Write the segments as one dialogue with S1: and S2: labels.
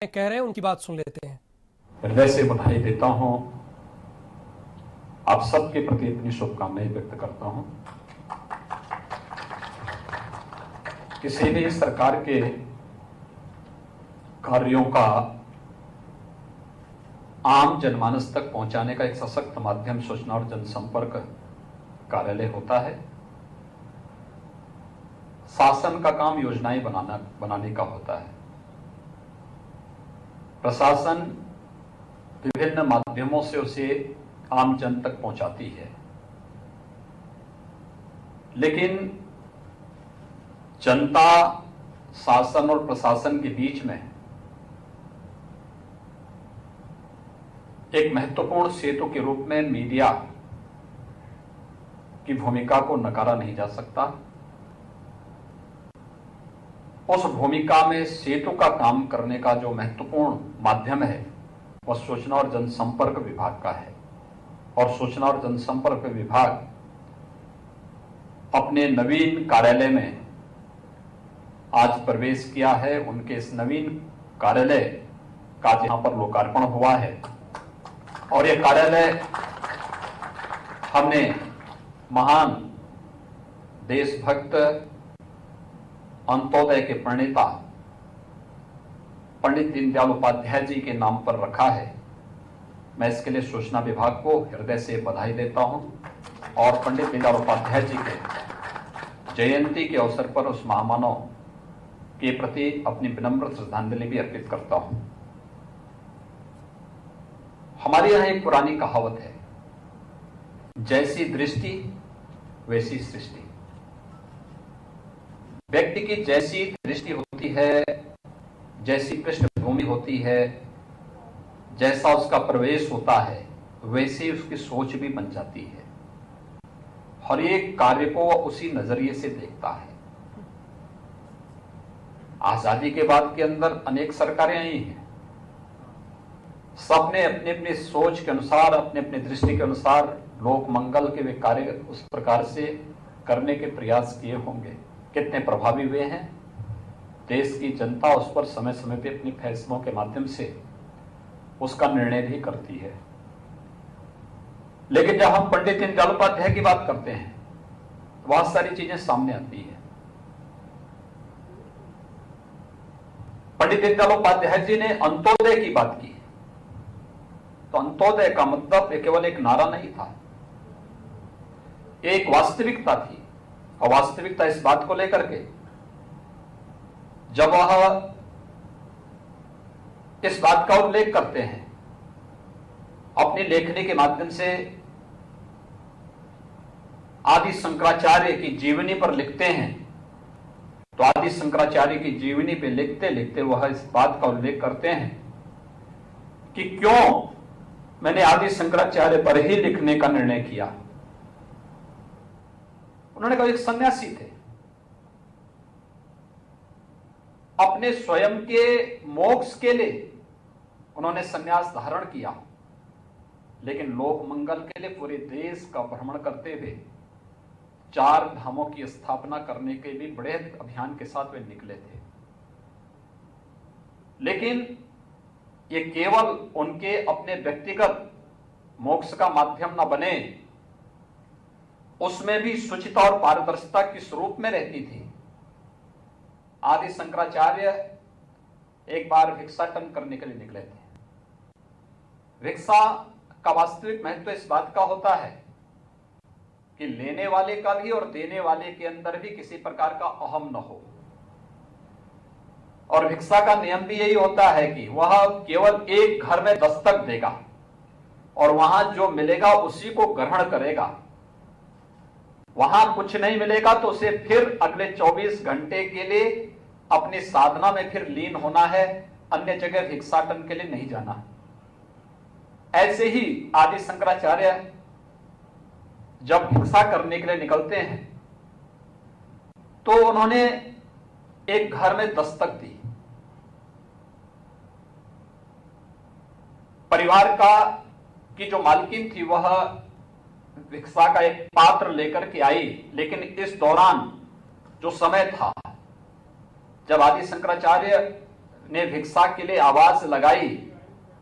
S1: कह रहे हैं उनकी बात सुन लेते हैं।
S2: हृदय से बधाई देता हूं, आप सबके प्रति अपनी शुभकामनाएं व्यक्त करता हूं। किसी भी सरकार के कार्यों का आम जनमानस तक पहुंचाने का एक सशक्त माध्यम सूचना और जनसंपर्क कार्यालय होता है। शासन का काम योजनाएं बनाने का होता है। प्रशासन विभिन्न माध्यमों से उसे आम जन तक पहुंचाती है, लेकिन जनता शासन और प्रशासन के बीच में एक महत्वपूर्ण सेतु के रूप में मीडिया की भूमिका को नकारा नहीं जा सकता। उस भूमिका में सेतु का काम करने का जो महत्वपूर्ण माध्यम है वह सूचना और जनसंपर्क विभाग का है, और सूचना और जनसंपर्क विभाग अपने नवीन कार्यालय में आज प्रवेश किया है। उनके इस नवीन कार्यालय का यहां पर लोकार्पण हुआ है, और यह कार्यालय हमने महान देशभक्त अंत्योदय के प्रणेता पंडित दीनदयाल उपाध्याय जी के नाम पर रखा है। मैं इसके लिए सूचना विभाग को हृदय से बधाई देता हूं, और पंडित दीनदयाल उपाध्याय जी के जयंती के अवसर पर उस महामानव के प्रति अपनी विनम्र श्रद्धांजलि भी अर्पित करता हूं। हमारे यहां एक पुरानी कहावत है, जैसी दृष्टि वैसी सृष्टि। व्यक्ति की जैसी दृष्टि होती है, जैसी पृष्ठभूमि होती है, जैसा उसका प्रवेश होता है, वैसे उसकी सोच भी बन जाती है। हर एक कार्य को उसी नजरिए से देखता है। आजादी के बाद के अंदर अनेक सरकारें आई हैं, सबने अपनी अपनी सोच के अनुसार, अपने अपने दृष्टि के अनुसार लोक मंगल के वे कार्य उस प्रकार से करने के प्रयास किए होंगे। कितने प्रभावी हुए हैं, देश की जनता उस पर समय समय पे अपने फैसलों के माध्यम से उसका निर्णय भी करती है। लेकिन जब हम पंडित दीनदयाल उपाध्याय की बात करते हैं तो बहुत सारी चीजें सामने आती है। पंडित दीनदयाल उपाध्याय जी ने अंत्योदय की बात की, तो अंत्योदय का मतलब केवल एक नारा नहीं था, एक वास्तविकता थी। और वास्तविकता इस बात को लेकर के जब वह इस बात का उल्लेख करते हैं अपनी लेखनी के माध्यम से, आदि शंकराचार्य की जीवनी पर लिखते हैं, तो आदि शंकराचार्य की जीवनी पे लिखते लिखते वह इस बात का उल्लेख करते हैं कि क्यों मैंने आदि शंकराचार्य पर ही लिखने का निर्णय किया। उन्होंने कहा, एक सन्यासी थे, अपने स्वयं के मोक्ष के लिए उन्होंने सन्यास धारण किया, लेकिन लोक मंगल के लिए पूरे देश का भ्रमण करते हुए 4 धामों की स्थापना करने के भी बड़े अभियान के साथ वे निकले थे। लेकिन ये केवल उनके अपने व्यक्तिगत मोक्ष का माध्यम न बने, उसमें भी शुचिता और पारदर्शिता किस रूप में रहती थी। आदि शंकराचार्य एक बार भिक्षाटन करने के लिए निकले थे। भिक्षा का वास्तविक महत्व इस बात का होता है कि लेने वाले का भी और देने वाले के अंदर भी किसी प्रकार का अहम न हो। और भिक्षा का नियम भी यही होता है कि वह केवल एक घर में दस्तक देगा और वहां जो मिलेगा उसी को ग्रहण करेगा। वहां कुछ नहीं मिलेगा तो उसे फिर अगले 24 घंटे के लिए अपनी साधना में फिर लीन होना है, अन्य जगह भिक्षाटन के लिए नहीं जाना। ऐसे ही आदि शंकराचार्य जब भिक्षा करने के लिए निकलते हैं तो उन्होंने एक घर में दस्तक दी। परिवार का की जो मालकिन थी वह भिक्षा का एक पात्र लेकर के आई, लेकिन इस दौरान जो समय था जब आदि शंकराचार्य ने भिक्षा के लिए आवाज लगाई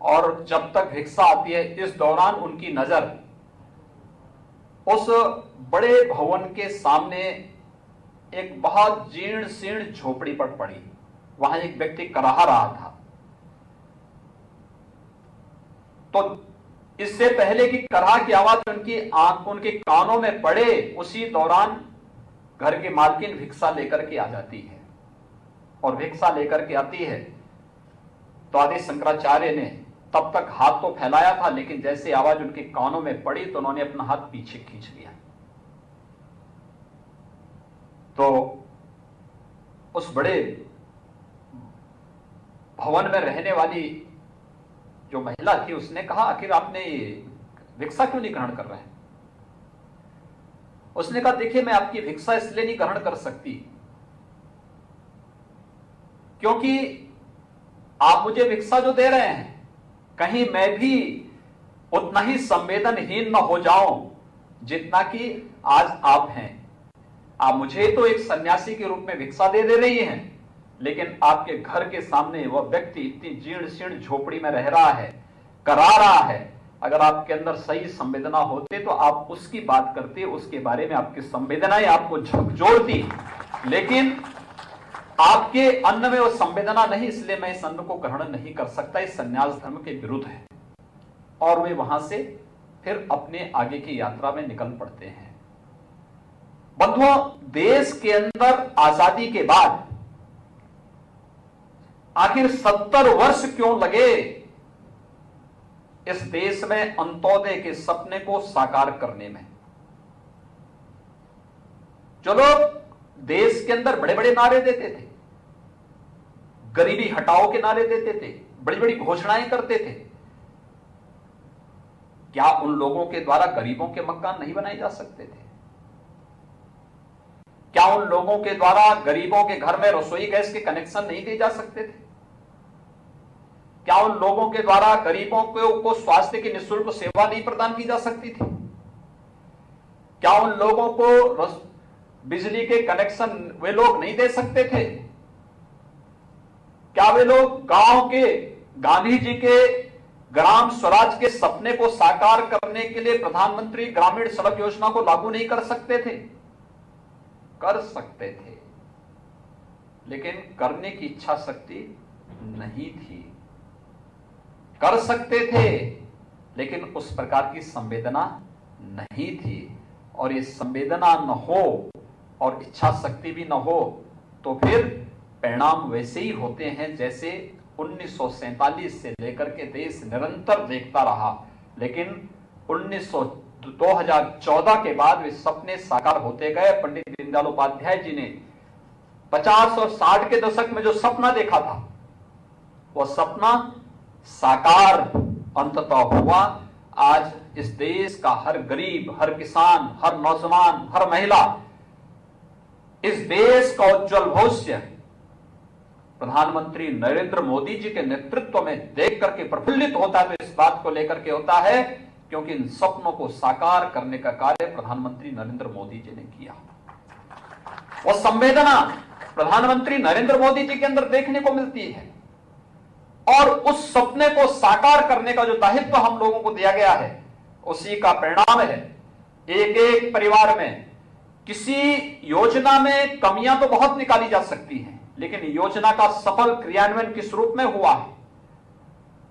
S2: और जब तक भिक्षा आती है, इस दौरान उनकी नजर उस बड़े भवन के सामने एक बहुत जीर्ण शीर्ण झोपड़ी पर पड़ी। वहां एक व्यक्ति कराह रहा था। तो इससे पहले कि कराह की आवाज उनके कानों में पड़े, उसी दौरान घर की मालकिन भिक्षा लेकर के आ जाती है। और भिक्षा लेकर के आती है तो आदि शंकराचार्य ने तब तक हाथ तो फैलाया था, लेकिन जैसे आवाज उनके कानों में पड़ी तो उन्होंने अपना हाथ पीछे खींच लिया। तो उस बड़े भवन में रहने वाली जो महिला थी, उसने कहा, आखिर आपने भिक्षा क्यों नहीं ग्रहण कर रहे हैं? उसने कहा, देखिए, मैं आपकी भिक्षा इसलिए नहीं ग्रहण कर सकती क्योंकि आप मुझे भिक्षा जो दे रहे हैं, कहीं मैं भी उतना ही संवेदनहीन न हो जाऊं जितना कि आज आप हैं। आप मुझे तो एक सन्यासी के रूप में भिक्षा दे रही हैं, लेकिन आपके घर के सामने वह व्यक्ति इतनी जीर्ण शीर्ण झोपड़ी में रह रहा है, करा रहा है। अगर आपके अंदर सही संवेदना होते तो आप उसकी बात करते, उसके बारे में आपकी संवेदनाएं आपको झकझोरती, लेकिन आपके अन्न में वो संवेदना नहीं, इसलिए मैं इस अन्न को ग्रहण नहीं कर सकता। इस संन्यास धर्म के विरुद्ध है। और वे वहां से फिर अपने आगे की यात्रा में निकल पड़ते हैं। बंधुओं, देश के अंदर आजादी के बाद आखिर 70 वर्ष क्यों लगे इस देश में अंत्योदय के सपने को साकार करने में? जो लोग देश के अंदर बड़े बड़े नारे देते थे, गरीबी हटाओ के नारे देते थे, बड़ी बड़ी घोषणाएं करते थे, क्या उन लोगों के द्वारा गरीबों के मकान नहीं बनाए जा सकते थे? क्या उन लोगों के द्वारा गरीबों के घर में रसोई गैस के कनेक्शन नहीं दिए जा सकते थे? क्या उन लोगों के द्वारा गरीबों को स्वास्थ्य की निःशुल्क सेवा नहीं प्रदान की जा सकती थी? क्या उन लोगों को बिजली के कनेक्शन वे लोग नहीं दे सकते थे? क्या वे लोग गांव के गांधी जी के ग्राम स्वराज के सपने को साकार करने के लिए प्रधानमंत्री ग्रामीण सड़क योजना को लागू नहीं कर सकते थे? कर सकते थे, लेकिन करने की इच्छा शक्ति नहीं थी। कर सकते थे, लेकिन उस प्रकार की संवेदना नहीं थी। और ये संवेदना न हो और इच्छा शक्ति भी न हो तो फिर परिणाम वैसे ही होते हैं जैसे 1947 से लेकर के देश निरंतर देखता रहा। लेकिन 2014 के बाद वे सपने साकार होते गए। पंडित दीनदयाल उपाध्याय जी ने 50 और 60 के दशक में जो सपना देखा था, वह सपना साकार अंततः हुआ। आज इस देश का हर गरीब, हर किसान, हर नौजवान, हर महिला इस देश का उज्जवल भविष्य प्रधानमंत्री नरेंद्र मोदी जी के नेतृत्व में देख करके प्रफुल्लित होता है। तो इस बात को लेकर के होता है क्योंकि इन सपनों को साकार करने का कार्य प्रधानमंत्री नरेंद्र मोदी जी ने किया। वो संवेदना प्रधानमंत्री नरेंद्र मोदी जी के अंदर देखने को मिलती है और उस सपने को साकार करने का जो दायित्व हम लोगों को दिया गया है, उसी का परिणाम है। एक एक परिवार में किसी योजना में कमियां तो बहुत निकाली जा सकती हैं, लेकिन योजना का सफल क्रियान्वयन किस रूप में हुआ है?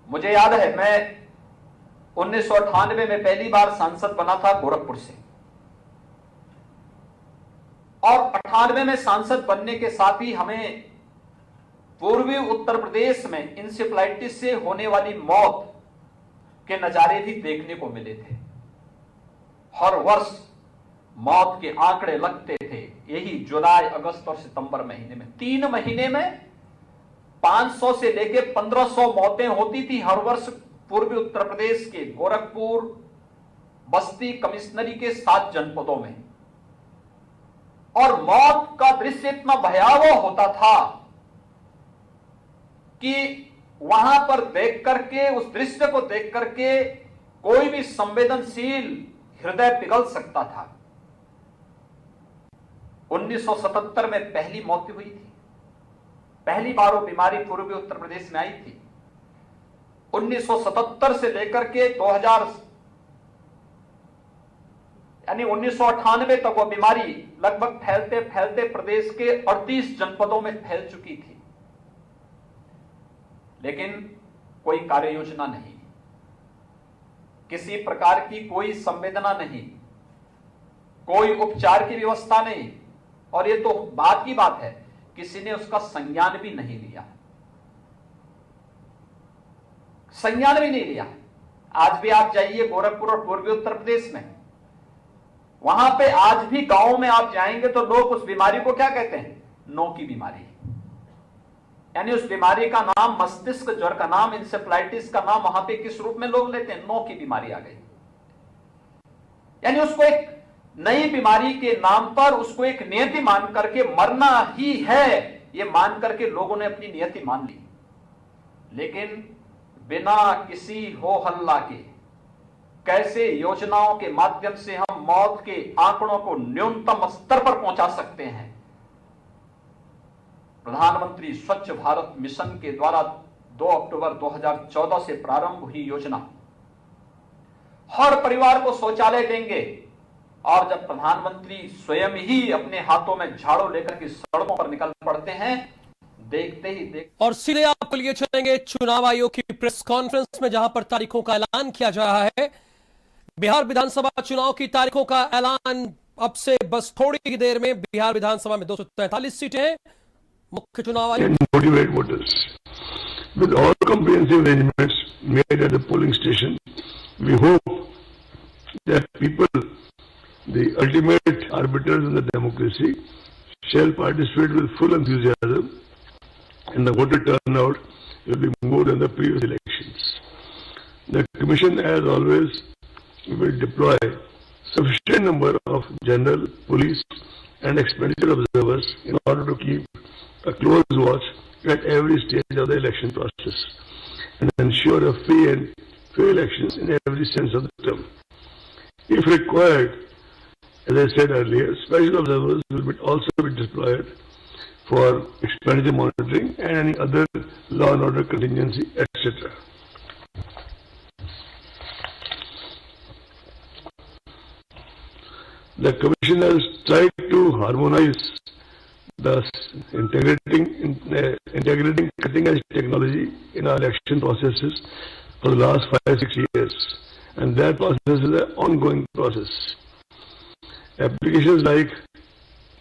S2: मुझे याद है, मैं 1998 में पहली बार सांसद बना था गोरखपुर से, और 98 में सांसद बनने के साथ ही हमें पूर्वी उत्तर प्रदेश में इंसेफ्लाइटिस से होने वाली मौत के नजारे भी देखने को मिले थे। हर वर्ष मौत के आंकड़े लगते थे। यही जुलाई, अगस्त और सितंबर महीने में 3 महीने में 500 से लेकर 1500 मौतें होती थी हर वर्ष पूर्वी उत्तर प्रदेश के गोरखपुर, बस्ती, कमिश्नरी के 7 जनपदों में। और मौत का दृश्य इतना भयावह होता था कि वहां पर देख करके, उस दृश्य को देख करके कोई भी संवेदनशील हृदय पिघल सकता था। 1977 में पहली मौत हुई थी। पहली बार वो बीमारी पूर्वी उत्तर प्रदेश में आई थी। 1977 से लेकर के 2000 यानी 1998 तक वो बीमारी लगभग फैलते फैलते प्रदेश के 38 जनपदों में फैल चुकी थी, लेकिन कोई कार्य योजना नहीं, किसी प्रकार की कोई संवेदना नहीं, कोई उपचार की व्यवस्था नहीं, और ये तो बात की बात है, किसी ने उसका संज्ञान भी नहीं लिया, संज्ञान भी नहीं लिया। आज भी आप जाइए गोरखपुर और पूर्वी उत्तर प्रदेश में, वहां पे आज भी गांवों में आप जाएंगे तो लोग उस बीमारी को क्या कहते हैं? नो की बीमारी। यानी उस बीमारी का नाम, मस्तिष्क ज्वर का नाम, इंसेफ्लाइटिस का नाम वहां पे किस रूप में लोग लेते हैं? नो की बीमारी आ गई। यानी उसको एक नई बीमारी के नाम पर उसको एक नियति मान करके मरना ही है, ये मान करके लोगों ने अपनी नियति मान ली। लेकिन बिना किसी हो हल्ला के कैसे योजनाओं के माध्यम से हम मौत के आंकड़ों को न्यूनतम स्तर पर पहुंचा सकते हैं? प्रधानमंत्री स्वच्छ भारत मिशन के द्वारा 2 अक्टूबर 2014 से प्रारंभ हुई योजना, हर परिवार को शौचालय देंगे, और जब प्रधानमंत्री स्वयं ही अपने हाथों में झाड़ू लेकर के सड़कों पर निकल पड़ते हैं, देखते ही
S1: और सीधे आपके लिए चलेंगे चुनाव आयोग की प्रेस कॉन्फ्रेंस में, जहां पर तारीखों का ऐलान किया जा रहा है। बिहार विधानसभा चुनाव की तारीखों का ऐलान अब से बस थोड़ी ही देर में। बिहार विधानसभा में 243 सीटें हैं। मुख्य चुनाव आयोग
S3: motivate voters with all comprehensive arrangements made at the polling station. We hope that people, the ultimate arbiters in the democracy, shall participate with full enthusiasm, and the voter turnout will be more than the previous elections. The Commission, as always, will deploy sufficient number of general, police and expenditure observers in order to keep a close watch at every stage of the election process and ensure a free and fair elections in every sense of the term. If required, as I said earlier, special observers will also be deployed for expenditure monitoring and any other law and order contingency, etc. The Commission has tried to harmonize the integrating cutting-edge technology in our election processes for the last 5-6 years, and that process is an ongoing process. Applications like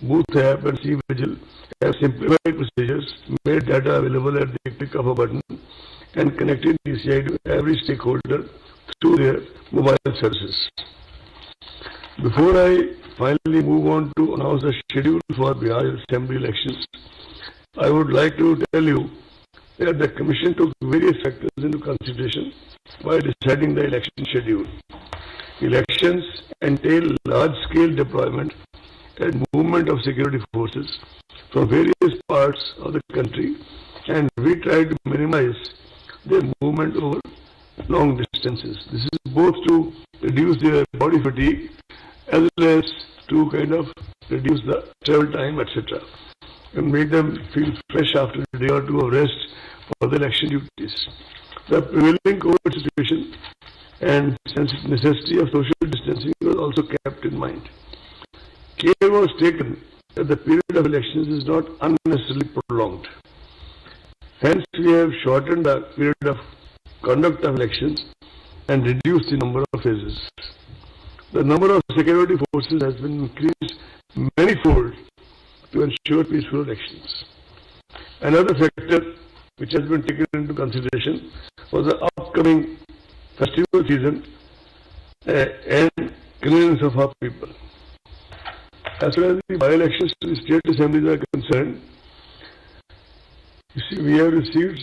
S3: Booth App and C-Vigil have simplified procedures, made data available at the click of a button, and connected DCI to every stakeholder through their mobile services. Before I finally move on to announce the schedule for Bihar Assembly elections, I would like to tell you that the Commission took various factors into consideration while deciding the election schedule. Elections entail large-scale deployment and movement of security forces from various parts of the country, and we try to minimize their movement over long distances. This is both to reduce their body fatigue as well as to kind of reduce the travel time, etc., and make them feel fresh after a day or two of rest for the election duties. The prevailing COVID situation and necessity of social distancing was also kept in mind. Care was taken that the period of elections is not unnecessarily prolonged. Hence, we have shortened the period of conduct of elections and reduced the number of phases. The number of security forces has been increased manifold to ensure peaceful elections. Another factor which has been taken into consideration was the upcoming festival season and clearance of our people. As far as the by-elections to the state assemblies are concerned, you see, we have received